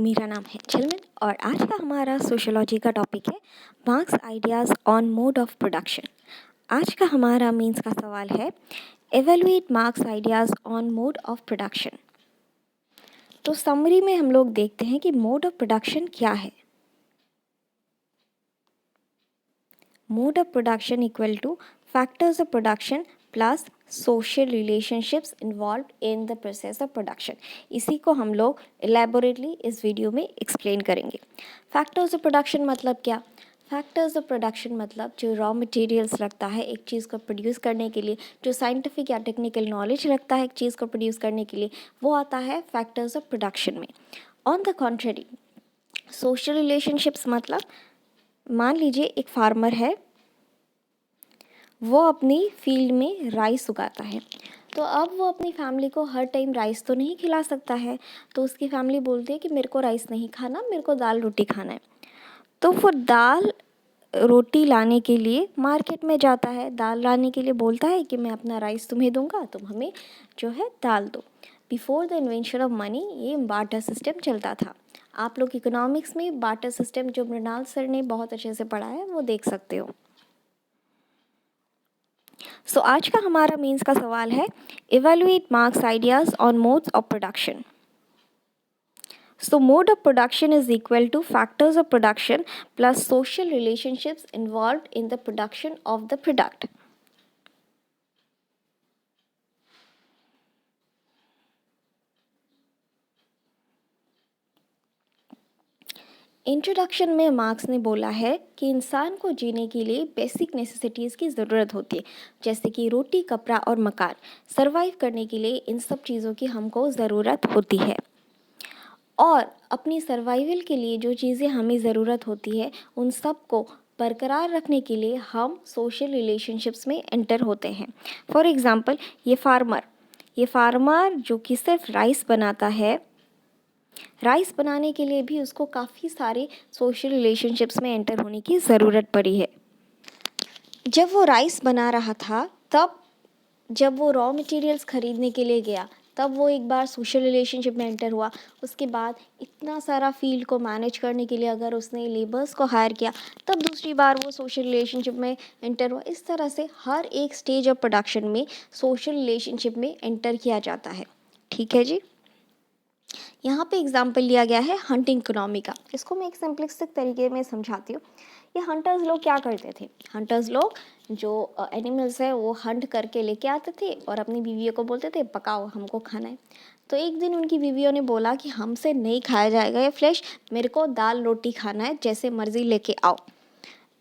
मेरा नाम है चिलमिन और आज का हमारा सोशियोलॉजी का टॉपिक है marks ideas on mode of production. आज का हमारा मीन्स का सवाल है evaluate marks ideas on mode of production. तो समरी में हम लोग देखते हैं कि मोड ऑफ प्रोडक्शन क्या है। Mode of production equal two factors of production plus social relationships involve in the process of production. इसी को हम लोग एलैबोरेटली इस वीडियो में एक्सप्लेन करेंगे। फैक्टर्स ऑफ प्रोडक्शन मतलब क्या? फैक्टर्स ऑफ प्रोडक्शन मतलब जो रॉ मटेरियल्स लगता है एक चीज़ को प्रोड्यूस करने के लिए, जो साइंटिफिक या टेक्निकल नॉलेज लगता है एक चीज़ को प्रोड्यूस करने के लिए, वो आता है फैक्टर्स ऑफ प्रोडक्शन में। On the contrary social relationships मतलब मान लीजिए एक फार्मर है, वो अपनी फील्ड में राइस उगाता है, तो अब वो अपनी फैमिली को हर टाइम राइस तो नहीं खिला सकता है, तो उसकी फैमिली बोलती है कि मेरे को राइस नहीं खाना, मेरे को दाल रोटी खाना है। तो वो दाल रोटी लाने के लिए मार्केट में जाता है, दाल लाने के लिए बोलता है कि मैं अपना राइस तुम्हें दूंगा, तुम हमें जो है दाल दो। Before the invention of money ये बार्टर सिस्टम चलता था। आप लोग इकोनॉमिक्स में बार्टर सिस्टम जो मृणाल सर ने बहुत अच्छे से पढ़ा है वो देख सकते हो। सो आज का हमारा मीन्स का सवाल है evaluate marks ideas on modes of production. So mode of production is equal to factors of production plus social relationships involved in the production of the product. Introduction में मार्क्स ने बोला है कि इंसान को जीने के लिए बेसिक नेसेसिटीज़ की ज़रूरत होती है, जैसे कि रोटी, कपड़ा और मकान। सर्वाइव करने के लिए इन सब चीज़ों की हमको ज़रूरत होती है और अपनी सर्वाइवल के लिए जो चीज़ें हमें ज़रूरत होती है उन सब को बरकरार रखने के लिए हम सोशल रिलेशनशिप्स में एंटर होते हैं। फॉर एग्ज़ाम्पल ये फार्मर जो कि सिर्फ राइस बनाता है, राइस बनाने के लिए भी उसको काफ़ी सारे सोशल रिलेशनशिप्स में एंटर होने की ज़रूरत पड़ी है। जब वो राइस बना रहा था तब जब वो रॉ मटेरियल्स ख़रीदने के लिए गया तब वो एक बार सोशल रिलेशनशिप में एंटर हुआ। उसके बाद इतना सारा फील्ड को मैनेज करने के लिए अगर उसने लेबर्स को हायर किया तब दूसरी बार वो सोशल रिलेशनशिप में एंटर हुआ। इस तरह से हर एक स्टेज ऑफ प्रोडक्शन में सोशल रिलेशनशिप में एंटर किया जाता है। ठीक है जी। यहाँ पे एग्जाम्पल लिया गया है हंटिंग इकोनॉमी का। इसको मैं एक सिंपलिस्टिक तरीके में समझाती हूँ। ये हंटर्स लोग क्या करते थे? हंटर्स लोग जो एनिमल्स है वो हंट करके लेके आते थे और अपनी बीवियों को बोलते थे पकाओ, हमको खाना है। तो एक दिन उनकी बीवियों ने बोला कि हमसे नहीं खाया जाएगा ये फ्लैश, मेरे को दाल रोटी खाना है, जैसे मर्ज़ी लेके आओ।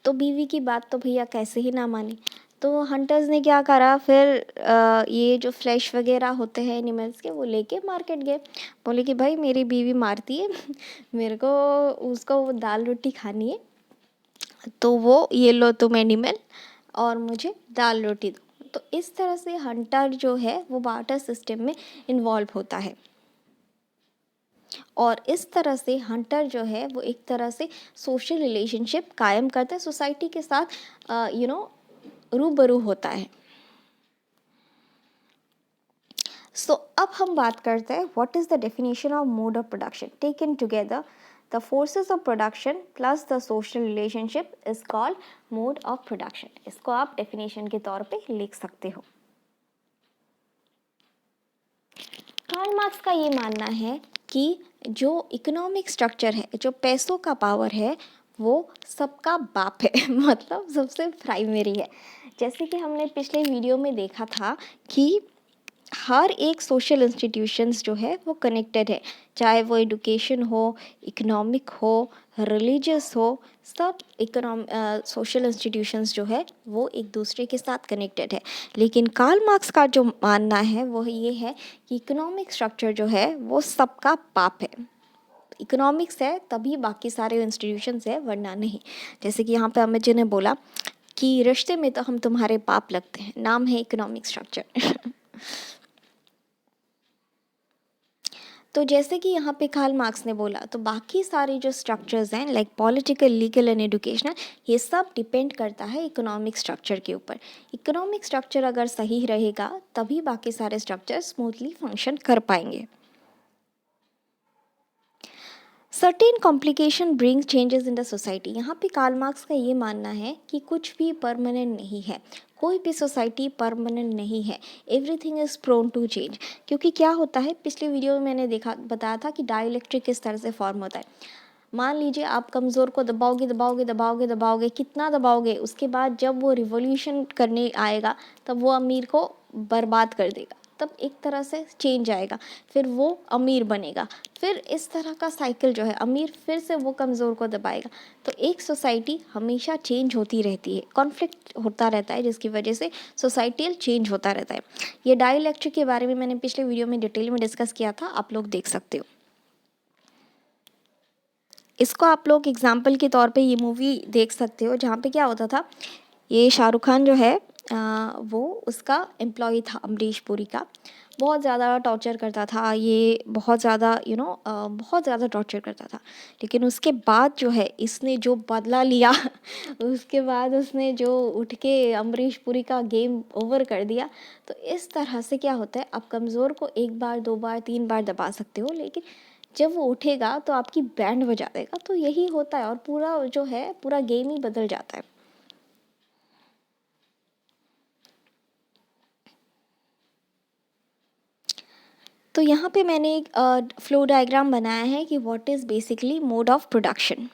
तो बीवी की बात तो भैया कैसे ही ना मानी। तो हंटर्स ने क्या करा फिर ये जो फ्लैश वगैरह होते हैं एनिमल्स के वो लेके मार्केट गए। बोले कि भाई मेरी बीवी मारती है मेरे को उसको वो दाल रोटी खानी है, तो वो ये लो तुम एनिमल और मुझे दाल रोटी दो। तो इस तरह से हंटर जो है वो बार्टर सिस्टम में इन्वॉल्व होता है और इस तरह से हंटर जो है वो एक तरह से सोशल रिलेशनशिप कायम करता है, सोसाइटी के साथ रूबरू होता है। सो अब हम बात करते हैं what is the definition of mode of production taken together. The forces of production plus the social relationship is called mode of production. इसको आप डेफिनेशन के तौर पे लिख सकते हो। कार्ल मार्क्स का ये मानना है कि जो इकोनॉमिक स्ट्रक्चर है, जो पैसों का पावर है, वो सबका बाप है मतलब सबसे प्राइमरी है। जैसे कि हमने पिछले वीडियो में देखा था कि हर एक सोशल इंस्टीट्यूशंस जो है वो कनेक्टेड है, चाहे वो एडुकेशन हो, इकोनॉमिक हो, रिलीजियस हो, सब सोशल इंस्टीट्यूशंस जो है वो एक दूसरे के साथ कनेक्टेड है। लेकिन कार्ल मार्क्स का जो मानना है वो ये है कि इकोनॉमिक स्ट्रक्चर जो है वो सबका बाप है। इकोनॉमिक्स है तभी बाकी सारे इंस्टीट्यूशंस है, वरना नहीं। जैसे कि यहाँ पे अमित जी ने बोला कि रिश्ते में तो हम तुम्हारे बाप लगते हैं, नाम है इकोनॉमिक स्ट्रक्चर तो जैसे कि यहाँ पे कार्ल मार्क्स ने बोला, तो बाकी सारे जो स्ट्रक्चर्स हैं like political, legal and educational, ये सब डिपेंड करता है इकोनॉमिक स्ट्रक्चर के ऊपर। इकोनॉमिक स्ट्रक्चर अगर सही रहेगा तभी बाकी सारे स्ट्रक्चर स्मूथली फंक्शन कर पाएंगे। Certain complication brings changes in the society. यहाँ पे कार्ल मार्क्स का ये मानना है कि कुछ भी परमानेंट नहीं है, कोई भी सोसाइटी परमानेंट नहीं है, everything is prone to change. क्योंकि क्या होता है, पिछले वीडियो में मैंने बताया था कि डाइलेक्ट्रिक किस तरह से फॉर्म होता है। मान लीजिए आप कमज़ोर को दबाओगे दबाओगे दबाओगे दबाओगे, कितना दबाओगे, उसके बाद जब वो रिवॉल्यूशन करने आएगा तब वो अमीर को बर्बाद कर देगा, तब एक तरह से चेंज आएगा, फिर वो अमीर बनेगा, फिर इस तरह का साइकिल जो है, अमीर फिर से वो कमज़ोर को दबाएगा। तो एक सोसाइटी हमेशा चेंज होती रहती है, कॉन्फ्लिक्ट होता रहता है, जिसकी वजह से सोसाइटल चेंज होता रहता है। ये डाइलेक्ट्रिक के बारे में मैंने पिछले वीडियो में डिटेल में डिस्कस किया था, आप लोग देख सकते हो। इसको आप लोग एग्जाम्पल के तौर पे ये मूवी देख सकते हो, जहाँ पे क्या होता था, ये शाहरुख खान जो है वो उसका एम्प्लॉय था अमरीश पुरी का, बहुत ज़्यादा टॉर्चर करता था, ये बहुत ज़्यादा बहुत ज़्यादा टॉर्चर करता था। लेकिन उसके बाद जो है इसने जो बदला लिया उसके बाद उसने जो उठ के अमरीश पुरी का गेम ओवर कर दिया। तो इस तरह से क्या होता है, आप कमज़ोर को एक बार दो बार तीन बार दबा सकते हो, लेकिन जब वो उठेगा तो आपकी बैंड बजा देगा। तो यही होता है, और पूरा जो है पूरा गेम ही बदल जाता है। तो यहाँ पे मैंने एक फ्लो डायग्राम बनाया है कि what is basically mode of production.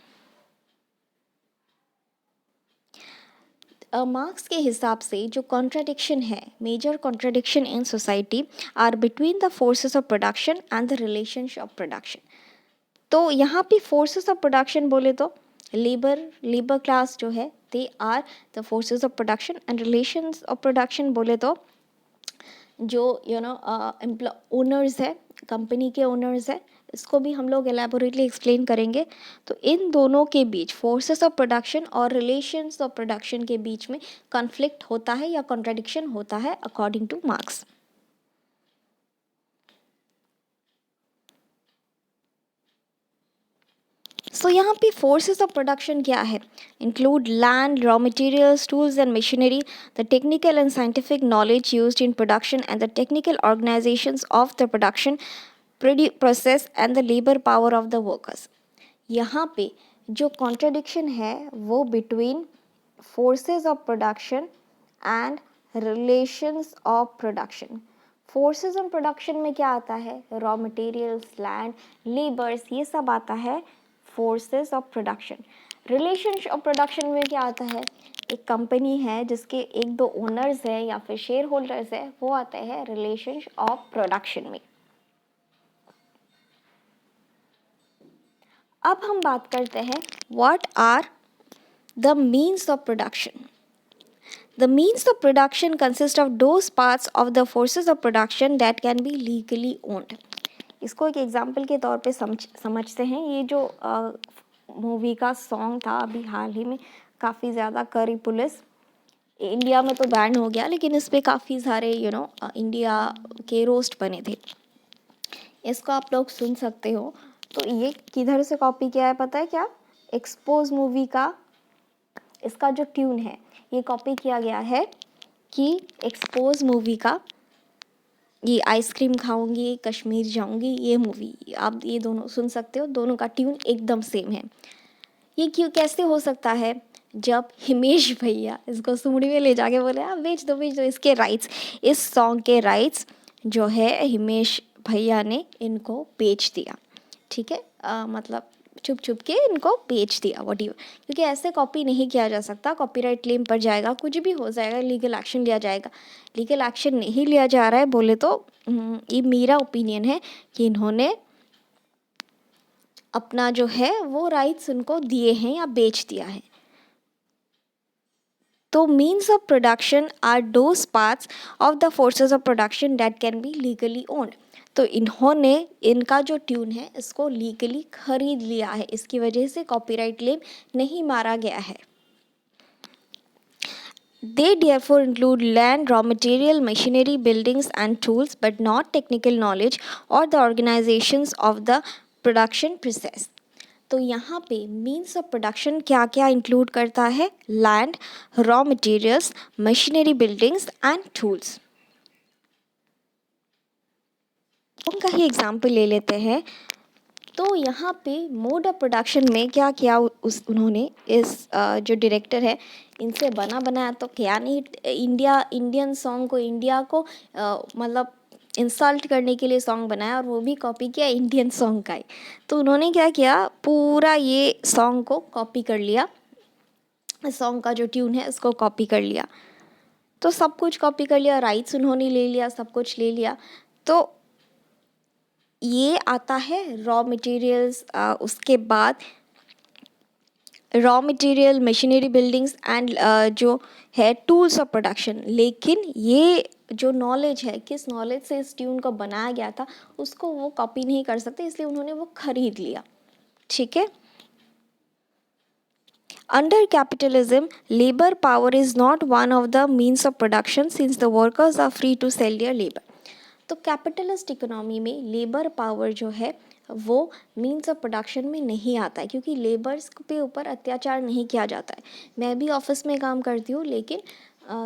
Marx के हिसाब से जो कॉन्ट्राडिक्शन है, major contradiction in society are between the forces of production and the relationship of production. तो यहाँ पे फोर्सेस ऑफ प्रोडक्शन बोले तो लेबर क्लास जो है they are the forces of production, and relations of production बोले तो जो ओनर्स है, कंपनी के ओनर्स है, इसको भी हम लोग एलैबोरेटली एक्सप्लेन करेंगे। तो इन दोनों के बीच, फोर्सेस ऑफ प्रोडक्शन और रिलेशंस ऑफ प्रोडक्शन के बीच में कॉन्फ्लिक्ट होता है या कॉन्ट्राडिक्शन होता है अकॉर्डिंग टू मार्क्स। सो यहाँ पे फोर्सेस ऑफ प्रोडक्शन क्या है, include land, raw materials, tools and machinery, the technical and scientific knowledge used in production and the technical organisations of the production process and the labour power of the workers. यहाँ पे जो contradiction है वो between forces of production and relations of production. Forces of production में क्या आता है, raw materials, land, labours, ये सब आता है forces of production. Relations of production में क्या आता है, एक कंपनी है जिसके एक दो ओनर्स हैं या फिर शेयर होल्डर्स है, वो आता है रिलेशंस ऑफ प्रोडक्शन में। अब हम बात करते हैं what are the means of production. The means of production consist of those parts of the forces of production that can be legally owned. इसको एक एग्जाम्पल के तौर पे समझते हैं। ये जो मूवी का सॉन्ग था अभी हाल ही में काफ़ी ज़्यादा करी पुलिस, इंडिया में तो बैन हो गया, लेकिन इस पे काफ़ी सारे इंडिया के रोस्ट बने थे। इसको आप लोग सुन सकते हो। तो ये किधर से कॉपी किया है पता है क्या, एक्सपोज मूवी का इसका जो ट्यून है ये कॉपी किया गया है कि एक्सपोज मूवी का ये आइसक्रीम खाऊंगी कश्मीर जाऊंगी, ये मूवी आप ये दोनों सुन सकते हो, दोनों का ट्यून एकदम सेम है। ये क्यों कैसे हो सकता है, जब हिमेश भैया इसको सुमड़ी में ले जाके बोले आप बेच दो इसके राइट्स, इस सॉन्ग के राइट्स जो है हिमेश भैया ने इनको बेच दिया। ठीक है, मतलब छुप छुप के इनको बेच दिया व्हाटएवर, क्योंकि ऐसे कॉपी नहीं किया जा सकता, कॉपीराइट क्लेम पर जाएगा, कुछ भी हो जाएगा, लीगल एक्शन लिया जाएगा। लीगल एक्शन नहीं लिया जा रहा है बोले तो ये मेरा ओपिनियन है कि इन्होंने अपना जो है वो राइट्स उनको दिए हैं या बेच दिया है। तो means of production are those parts of the forces of production that can be legally owned. तो इन्होंने इनका जो ट्यून है इसको लीगली खरीद लिया है, इसकी वजह से कॉपीराइट क्लेम नहीं मारा गया है। They therefore include land, raw material, machinery, buildings and tools, but not technical knowledge or the organizations of the production process. तो यहाँ पे मीन्स ऑफ प्रोडक्शन क्या क्या इंक्लूड करता है, land, raw materials, machinery, buildings and tools. उनका ही example ले लेते हैं। तो यहाँ पे मोड ऑफ प्रोडक्शन में क्या किया उन्होंने इस जो डायरेक्टर है इनसे बना बनाया तो क्या नहीं, इंडियन सॉन्ग को इंडिया को मतलब इंसल्ट करने के लिए सॉन्ग बनाया और वो भी कॉपी किया इंडियन सॉन्ग का ही। तो उन्होंने क्या किया, पूरा ये सॉन्ग को कॉपी कर लिया, सॉन्ग का जो ट्यून है उसको कॉपी कर लिया। तो सब कुछ कॉपी कर लिया, राइट्स उन्होंने ले लिया, सब कुछ ले लिया। तो ये आता है रॉ मटेरियल्स, उसके बाद raw material, machinery, buildings and जो है टूल्स ऑफ प्रोडक्शन। लेकिन ये जो नॉलेज है, किस नॉलेज से इस ट्यून को बनाया गया था उसको वो कॉपी नहीं कर सकते, इसलिए उन्होंने वो खरीद लिया। ठीक है। Under capitalism, labor power is not one of the means of production since the workers are free to sell their labor. तो कैपिटलिस्ट इकोनॉमी में लेबर पावर जो है वो मीन्स ऑफ प्रोडक्शन में नहीं आता है, क्योंकि लेबर्स पे ऊपर अत्याचार नहीं किया जाता है। मैं भी ऑफिस में काम करती हूँ, लेकिन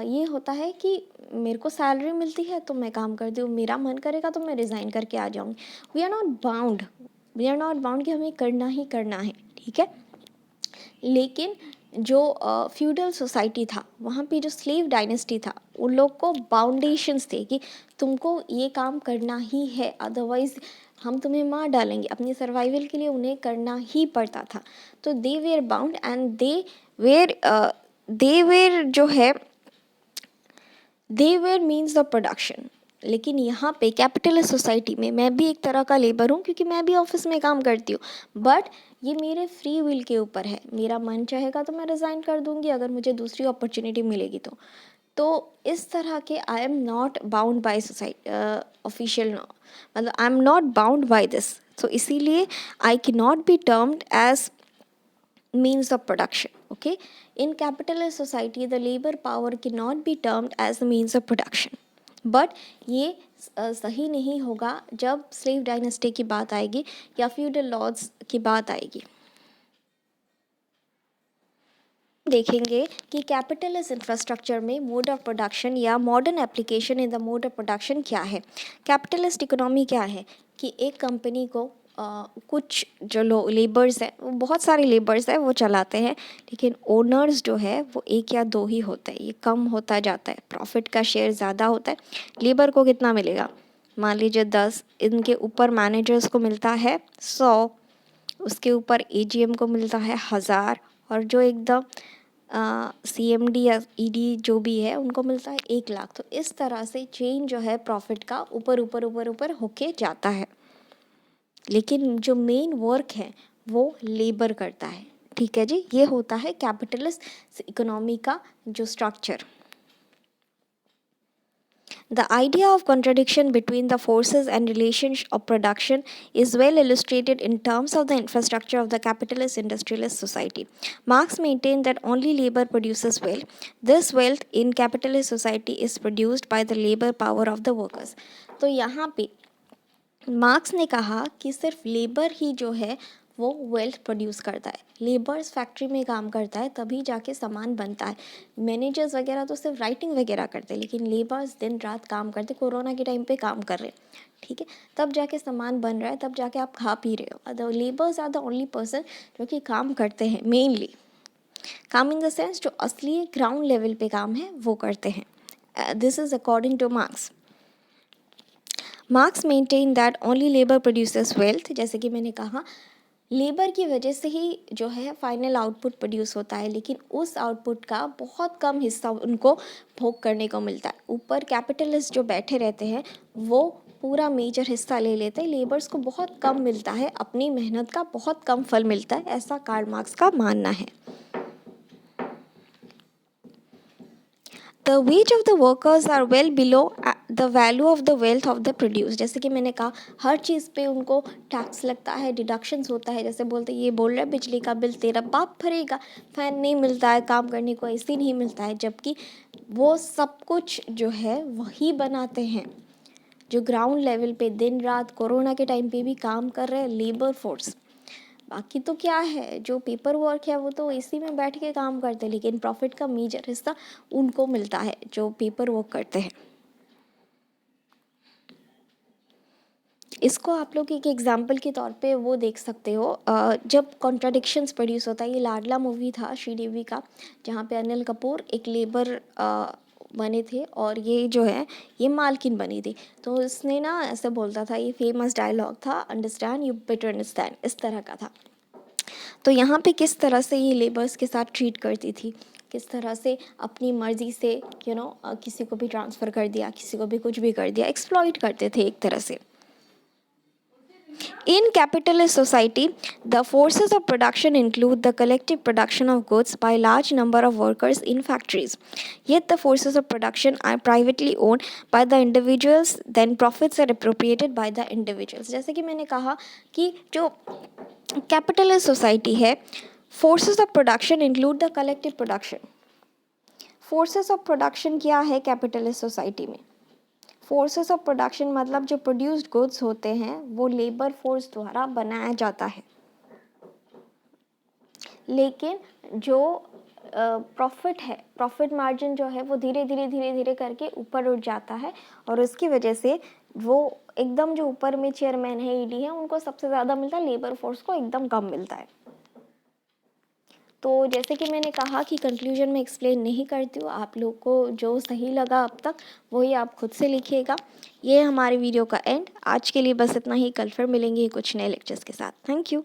ये होता है कि मेरे को सैलरी मिलती है तो मैं काम करती हूँ, मेरा मन करेगा तो मैं रिज़ाइन करके आ जाऊँगी। वी आर नॉट बाउंड कि हमें करना ही करना है। ठीक है। लेकिन जो फ्यूडल सोसाइटी था, वहाँ पे जो स्लेव डायनेस्टी था, उन लोग को बाउंडेशंस थे कि तुमको ये काम करना ही है, अदरवाइज हम तुम्हें मार डालेंगे। अपनी सर्वाइवल के लिए उन्हें करना ही पड़ता था। तो they were bound and they were जो है they were means the production. लेकिन यहाँ पे कैपिटलिस्ट सोसाइटी में मैं भी एक तरह का लेबर हूँ, क्योंकि मैं भी ऑफिस में काम करती हूँ, बट ये मेरे फ्री विल के ऊपर है। मेरा मन चाहेगा तो मैं रिज़ाइन कर दूँगी अगर मुझे दूसरी अपॉर्चुनिटी मिलेगी तो इस तरह के I am not bound by society official, मतलब I am not bound by this. तो इसीलिए I can not be termed as means of production. Okay, in capitalist society the labor power cannot be termed as the means of production. But ये सही नहीं होगा जब slave dynasty की बात आएगी या फ्यूडल लॉज की बात आएगी। देखेंगे कि कैपिटलिस्ट इंफ्रास्ट्रक्चर में मोड ऑफ प्रोडक्शन या modern application in the mode of production क्या है। कैपिटलिस्ट इकोनॉमी क्या है कि एक कंपनी को कुछ जो लेबर्स हैं, वो बहुत सारे लेबर्स हैं वो चलाते हैं, लेकिन ओनर्स जो है वो एक या दो ही होते हैं। ये कम होता जाता है, प्रॉफिट का शेयर ज़्यादा होता है। लेबर को कितना मिलेगा, मान लीजिए 10, इनके ऊपर मैनेजर्स को मिलता है 100, उसके ऊपर एजीएम को मिलता है 1000, और जो एकदम सीएमडी या ईडी जो भी है उनको मिलता है 1 लाख। तो इस तरह से चेन जो है प्रॉफिट का ऊपर ऊपर ऊपर ऊपर होके जाता है, लेकिन जो मेन वर्क है वो लेबर करता है। ठीक है जी, ये होता है कैपिटलिस्ट इकोनॉमी का जो structure. The idea of contradiction between the forces and relations of production is well illustrated in terms of the infrastructure of the capitalist industrialist society. Marx maintained that only labor produces wealth. This wealth in capitalist society is produced by the labor power of the workers. तो यहाँ पे marks ने कहा कि सिर्फ labour ही जो है वो वेल्थ प्रोड्यूस करता है। लेबर्स फैक्ट्री में काम करता है तभी जाके सामान बनता है। मैनेजर्स वगैरह तो सिर्फ राइटिंग वगैरह करते हैं, लेकिन लेबर्स दिन रात काम करते, कोरोना के टाइम पे काम कर रहे हैं। ठीक है, तब जाके सामान बन रहा है, तब जाके आप खा पी रहे हो। The labours are the only person जो कि काम करते हैं, मेनली काम इन द सेंस जो असली ग्राउंड लेवल पे काम है वो करते हैं। This is according two marks. Marks maintain that only labour produces wealth. जैसे कि मैंने कहा, लेबर की वजह से ही जो है फाइनल आउटपुट प्रोड्यूस होता है, लेकिन उस आउटपुट का बहुत कम हिस्सा उनको भोग करने को मिलता है। ऊपर कैपिटलिस्ट जो बैठे रहते हैं वो पूरा मेजर हिस्सा ले लेते हैं, लेबर्स को बहुत कम मिलता है, अपनी मेहनत का बहुत कम फल मिलता है, ऐसा कार्ल मार्क्स का मानना है। The wage of the workers are well below the value of the wealth of the produce। जैसे कि मैंने कहा, हर चीज़ पे उनको टैक्स लगता है, डिडक्शंस होता है। जैसे बोलते ये बोल रहा है बिजली का बिल तेरा बाप भरेगा, फैन नहीं मिलता है, काम करने को ऐसे नहीं मिलता है, जबकि वो सब कुछ जो है वही बनाते हैं जो ग्राउंड लेवल पे दिन रात कोरोना के टाइम पे भी काम कर रहे हैं, लेबर फोर्स। बाकी तो क्या है, जो पेपर वर्क है वो तो इसी में बैठ के काम करते हैं, लेकिन प्रॉफिट का मेजर हिस्सा उनको मिलता है जो पेपर वर्क करते हैं। इसको आप लोग एक एग्जाम्पल के तौर पे वो देख सकते हो, जब कॉन्ट्राडिक्शंस प्रोड्यूस होता है। ये लाडला मूवी था श्रीदेवी का, जहाँ पे अनिल कपूर एक लेबर बने थे और ये जो है ये मालकिन बनी थी। तो इसने ना ऐसे बोलता था, ये फेमस डायलॉग था, अंडरस्टैंड यू बेटर अंडरस्टैंड, इस तरह का था। तो यहाँ पे किस तरह से ये लेबर्स के साथ ट्रीट करती थी, किस तरह से अपनी मर्ज़ी से किसी को भी ट्रांसफ़र कर दिया, किसी को भी कुछ भी कर दिया, एक्सप्लॉइट करते थे एक तरह से। In capitalist society, the forces of production include the collective production of goods by large number of workers in factories. Yet the forces of production are privately owned by the individuals, then profits are appropriated by the individuals. जैसे कि मैंने कहा कि जो capitalist society है, forces of production include the collective production. Forces of production क्या है capitalist society में? फोर्सेस ऑफ प्रोडक्शन मतलब जो प्रोड्यूस्ड गुड्स होते हैं वो लेबर फोर्स द्वारा बनाया जाता है, लेकिन जो प्रॉफिट है, प्रॉफिट मार्जिन जो है वो धीरे धीरे करके ऊपर उठ जाता है, और उसकी वजह से वो एकदम जो ऊपर में चेयरमैन है, ईडी है, उनको सबसे ज़्यादा मिलता है, लेबर फोर्स को एकदम कम मिलता है। तो जैसे कि मैंने कहा कि कंक्लूजन में एक्सप्लेन नहीं करती हूँ, आप लोग को जो सही लगा अब तक वही आप खुद से लिखिएगा। ये हमारे वीडियो का एंड। आज के लिए बस इतना ही, कल फिर मिलेंगे कुछ नए लेक्चर्स के साथ। Thank you.